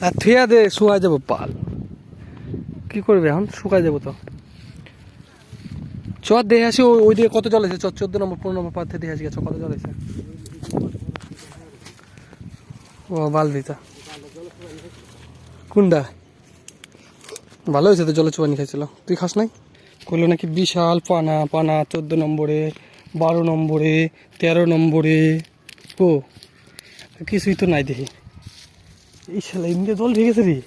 আর থুয়া দে শুকায় যাবো পাল, কি করবে এখন, শুকায় যাবো তো। চ দেখে আসি ওই দিকে কত জল আছে, 14 নম্বর 15 নম্বর পাথে দেখে আসি গেছে কত জল আছে। ও বালতিটা কোনটা ভালো হয়েছে তো, জলে চুবানি খাইছিল, তুই খাস নাই? করলো নাকি বিশাল পানা পানা, 14 নম্বরে 12 নম্বরে 13 নম্বরে। ও কিছুই তো নাই দেখি। এই শালা ইন্ডিয়া জল ঢেকে গেছে রে,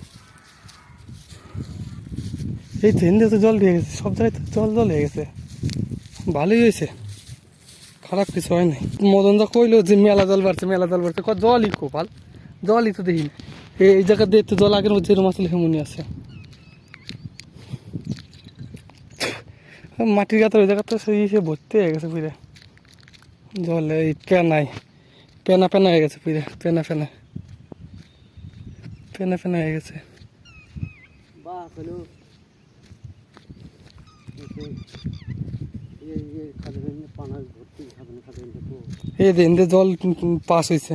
এই তো ইন্ডিয়া তো জল ঢেকে গেছে, সব জায়গায় তো জল জল হয়ে গেছে। ভালোই হয়েছে, খারাপ কিছু হয় নাই। মদন দা কইলো যে মেলা জল বাড়ছে মেলা জল বাড়ছে, জলই কোপাল, জলই তো দেখি না। এই জায়গা দিয়ে তো জল আগের মধ্যে মাছ হেমনি আছে। মাটির গাতার ওই জায়গাটা সে ভর্তি হয়ে গেছে পুরে জলে, এই পেনায় পেনা পেনা হয়ে গেছে পুরে, পেনা পেনা পেনা পেনা হয়ে গেছে। এই দিন জল পাস হয়েছে,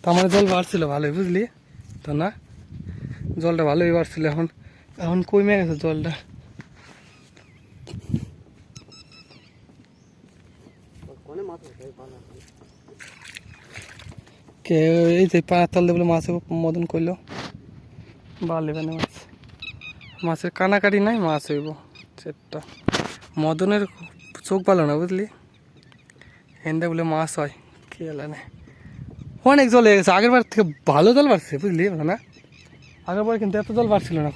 তো আমার জল বাড়ছিল ভালোই, বুঝলি তো না, জলটা ভালোই বাড়ছিল। এখন এখন কমে গেছে জলটা। কে এই যে পানার তল দিয়ে বলে মাছ মদন করলো, বাড়লে মানে মাছ, মাছের কানাকাটি নাই, মাছ হইব সেটা। মদনের চোখ ভালো না বুঝলি, হেন্দা বলে মাছ হয় কে জানে। অনেক জল হয়ে গেছে, আগের বার থেকে ভালো জল বাড়ছে বুঝলি না, আগের বার কিন্তু এত জল বাড়ছিল না।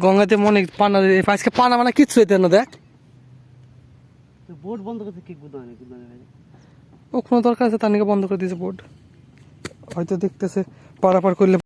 গঙ্গাতে মনে পানা, আজকে পানা মানে কিচ্ছু হইতে না, দেখ বোর্ড বন্ধ করতে কি ও কোনো দরকার আছে তার নাকি বন্ধ করে দিয়েছে বোর্ড, হয়তো দেখতেছে পারাপার করলে